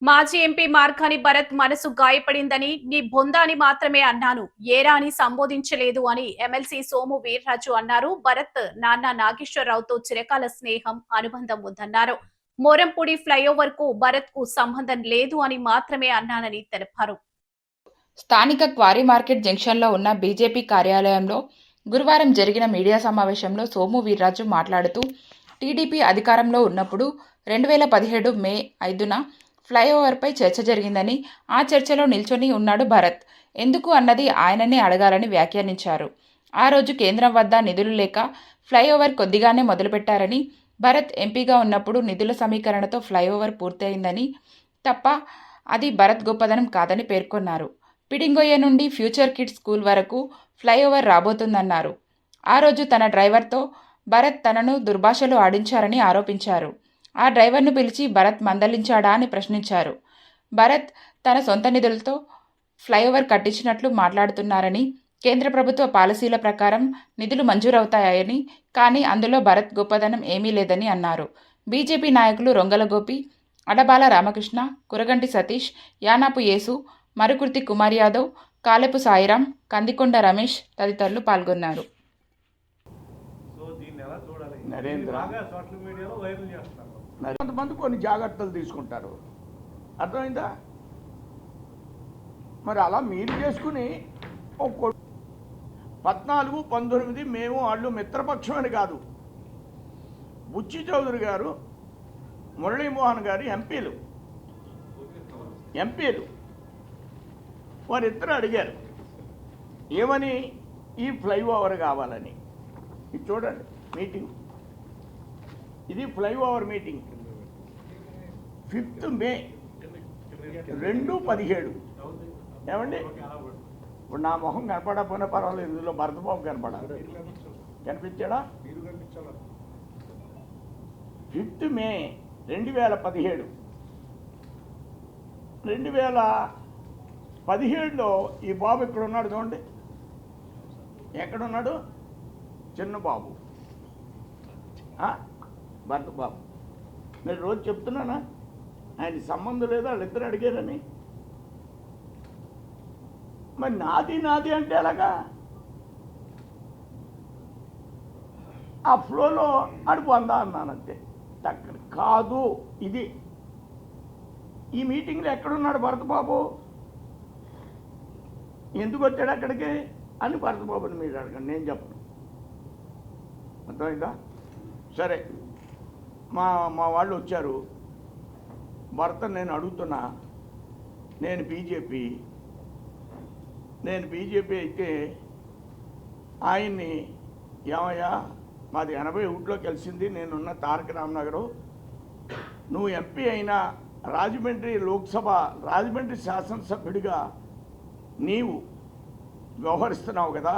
మాజీ ఎంపీ మార్గాని భరత్ మనసు గాయపడిందని నీ బొందా అని మాత్రమే అన్నాను, ఏరా అని సంబోధించలేదు అని ఎమ్మెల్సీ సోము వీర్రాజు అన్నారు. భరత్ నాన్న నాగేశ్వరరావుతో చిరకాల స్నేహం, అనుబంధం ఉందన్నారు. మోరంపూడి ఫ్లైఓవర్ కు భరత్ కు సంబంధం లేదు అని మాత్రమే అన్నానని తెలిపారు. స్థానిక క్వారీ మార్కెట్ జంక్షన్లో ఉన్న బీజేపీ కార్యాలయంలో గురువారం జరిగిన మీడియా సమావేశంలో సోము వీర్రాజు మాట్లాడుతూ, టీడీపీ అధికారంలో ఉన్నప్పుడు 2017 మే 5న ఫ్లైఓవర్పై చర్చ జరిగిందని, ఆ చర్చలో నిల్చొని ఉన్నాడు భరత్. ఎందుకు అన్నది ఆయననే అడగాలని వ్యాఖ్యానించారు. ఆ రోజు కేంద్రం వద్ద నిధులు లేక ఫ్లైఓవర్ కొద్దిగానే మొదలుపెట్టారని, భరత్ ఎంపీగా ఉన్నప్పుడు నిధుల సమీకరణతో ఫ్లైఓవర్ పూర్తయిందని తప్ప అది భరత్ గొప్పదనం కాదని పేర్కొన్నారు. పిడింగొయ్య నుండి ఫ్యూచర్ కిడ్స్ స్కూల్ వరకు ఫ్లైఓవర్ రాబోతుందన్నారు. ఆ రోజు తన డ్రైవర్తో భరత్ తనను దుర్భాషలు ఆడించారని ఆరోపించారు. ఆ డ్రైవర్ను పిలిచి భరత్ మందలించాడా అని ప్రశ్నించారు. భరత్ తన సొంత నిధులతో ఫ్లైఓవర్ కట్టించినట్లు మాట్లాడుతున్నారని, కేంద్ర ప్రభుత్వ పాలసీల ప్రకారం నిధులు మంజూరవుతాయని, కానీ అందులో భరత్ గొప్పదనం ఏమీ లేదని అన్నారు. బీజేపీ నాయకులు రొంగల గోపి, అడబాల రామకృష్ణ, కురగంటి సతీష్, యానాపు యేసు, మరుకుర్తి కుమార్ యాదవ్, కాలెపు సాయిరాం, కందికొండ రమేష్ తదితరులు పాల్గొన్నారు. కొంతమంది కొన్ని జాగ్రత్తలు తీసుకుంటారు, అర్థమైందా? మరి అలా మీరు చేసుకుని 14, 19 మేము వాళ్ళు మిత్రపక్షం అని కాదు. బుచ్చి చౌదరి గారు, మురళీమోహన్ గారు ఎంపీలు వారిద్దరు అడిగారు ఏమని, ఈ ఫ్లైఓవర్ కావాలని. ఇది చూడండి మీటింగ్, ఇది ఫ్లైఓవర్ మీటింగ్ 5th మే 2017. ఏమండి, ఇప్పుడు నా మొహం కనపడకపోయినా పర్వాలేదు, ఇందులో భరతబాబు కనపడాలి. కనిపించాడా? 5th మే 2017. 2017లో ఈ బాబు ఇక్కడ ఉన్నాడు చూడండి, ఎక్కడున్నాడు? చిన్న బాబు, భరతబాబు. నేను రోజు చెప్తున్నానా ఆయన సంబంధం లేదా, వాళ్ళిద్దరు అడిగారని. మరి నాది అంటే ఎలాగా? ఆ ఫ్లోలో అడుగుందా అన్నానంతే. అక్కడ కాదు. ఇది ఈ మీటింగ్లో ఎక్కడున్నాడు భరతబాబు, ఎందుకు వచ్చాడు అక్కడికి అని భరతబాబుని మీరు అడగండి, నేను చెప్పను. అర్థమైందా? సరే, మా వాళ్ళు వచ్చారు. భరత నేను అడుగుతున్నా, నేను బీజేపీ అయితే ఆయన్ని ఏమయ్యా మాది 81లో కలిసింది, నేనున్న తారక రామనగరు, నువ్వు ఎంపీ అయినా రాజమండ్రి శాసనసభ్యుడిగా నీవు వ్యవహరిస్తున్నావు కదా,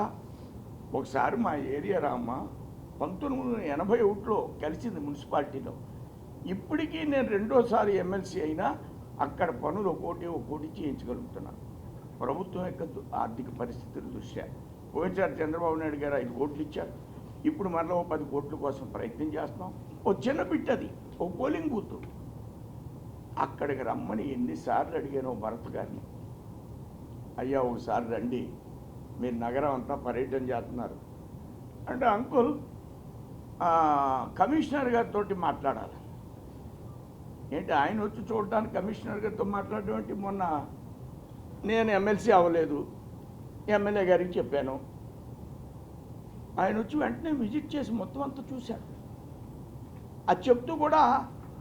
ఒకసారి మా ఏరియా రామ్మ 1981లో కలిసింది మున్సిపాలిటీలో. ఇప్పటికీ నేను రెండోసారి ఎమ్మెల్సీ అయినా అక్కడ పనులు ఒక్కోటి చేయించగలుగుతున్నాను ప్రభుత్వం యొక్క ఆర్థిక పరిస్థితుల దృష్ట్యా. పోయినసారి చంద్రబాబు నాయుడు గారు 5 కోట్లు ఇచ్చారు, ఇప్పుడు మరలా 10 కోట్ల కోసం ప్రయత్నం చేస్తున్నాం. ఓ చిన్న బిట్, అది ఓ పోలింగ్ బూత్. అక్కడికి రమ్మని ఎన్నిసార్లు అడిగానో భరత్ గారిని, అయ్యా ఒకసారి రండి, మీరు నగరం అంతా పర్యటన చేస్తున్నారు అంటే, అంకుల్ కమిషనర్ గారితో మాట్లాడాలి. ఏంటి ఆయన వచ్చి చూడటానికి కమిషనర్ గారితో మాట్లాడడం ఏంటి? మొన్న నేను ఎమ్మెల్సీ అవ్వలేదు, ఎమ్మెల్యే గారికి చెప్పాను, ఆయన వచ్చి వెంటనే విజిట్ చేసి మొత్తం అంతా చూశాడు. అది చెప్తూ కూడా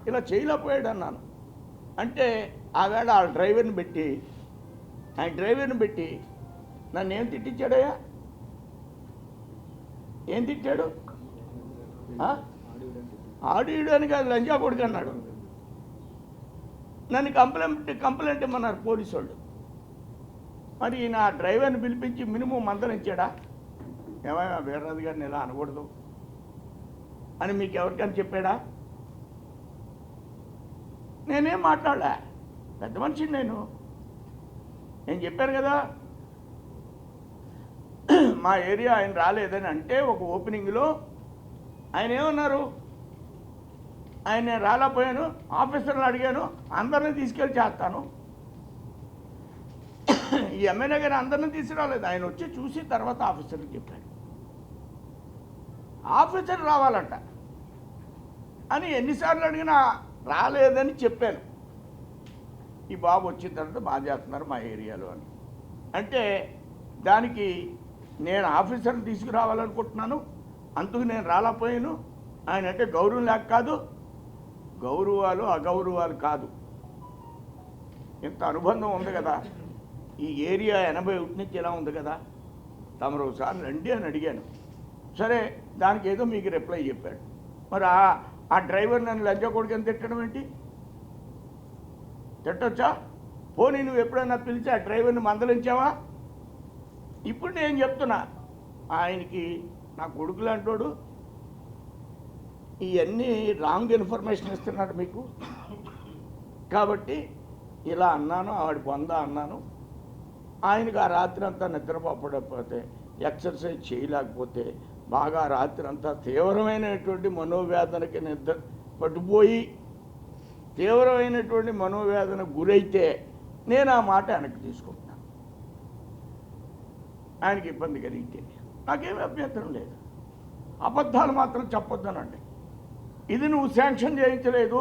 ఇలా చేయలేకపోయాడు అన్నాను. అంటే ఆవేళ ఆ డ్రైవర్ని పెట్టి నన్ను ఏం తిట్టించాడయ్యా? ఏం తిట్టాడు? ఆడియో అని కాదు, లంజా కొడుకు అన్నాడు. నన్ను కంప్లైంట్ ఇమ్మన్నారు పోలీసు వాళ్ళు. మరి నా డ్రైవర్ని పిలిపించి మినిమం మందలించాడా? ఏమైనా వీర్రాజు గారిని ఇలా అనకూడదు అని మీకు ఎవరికైనా చెప్పాడా? నేనేం మాట్లాడలే, పెద్ద మనిషిని నేను చెప్పాను కదా. మా ఏరియా ఆయన రాలేదని అంటే ఒక ఓపెనింగ్లో ఆయన ఏమన్నారు, ఆయన నేను రాలేకపోయాను, ఆఫీసర్ని అడిగాను, అందరినీ తీసుకెళ్ళి చేస్తాను. ఈ ఎమ్మెల్యే గారు అందరినీ తీసుకురాలేదు, ఆయన వచ్చి చూసి తర్వాత ఆఫీసర్కి చెప్పాడు. ఆఫీసర్ రావాలంట అని ఎన్నిసార్లు అడిగినా రాలేదని చెప్పాను. ఈ బాబు వచ్చిన తర్వాత బాగా చేస్తున్నారు మా ఏరియాలో అని. అంటే దానికి నేను ఆఫీసర్ని తీసుకురావాలనుకుంటున్నాను, అందుకు నేను రాలేకపోయాను. ఆయన అంటే గౌరవం లేక కాదు, గౌరవాలు అగౌరవాలు కాదు, ఇంత అనుబంధం ఉంది కదా. ఈ ఏరియా 81 నుంచి ఎలా ఉంది కదా, తమరు ఒకసారి రండి అని అడిగాను. సరే, దానికి ఏదో మీకు రిప్లై చెప్పాడు. మరి ఆ డ్రైవర్ నన్ను లంచా కొడుకుని తిట్టడం ఏంటి? తిట్టొచ్చా? పోనీ నువ్వు ఎప్పుడైనా పిలిచి ఆ డ్రైవర్ని మందలించావా? ఇప్పుడు నేను చెప్తున్నా, ఆయనకి నా కొడుకు లాంటోడు ఇవన్నీ రాంగ్ ఇన్ఫర్మేషన్ ఇస్తున్నాడు మీకు. కాబట్టి ఇలా అన్నాను, ఆవిడ పొందా అన్నాను. ఆయనకు ఆ రాత్రి అంతా నిద్రపోకపోతే, ఎక్సర్సైజ్ చేయలేకపోతే, బాగా రాత్రి అంతా తీవ్రమైనటువంటి మనోవేదనకి నిద్ర పట్టుపోయి తీవ్రమైనటువంటి మనోవేదన గురైతే నేను ఆ మాట వెనక్కి తీసుకుంటున్నాను. ఆయనకి ఇబ్బంది కలిగితే నాకేమీ అభ్యంతరం లేదు. అబద్ధాలు మాత్రం చెప్పొద్దనండి. ఇది నువ్వు శాంక్షన్ చేయించలేదు,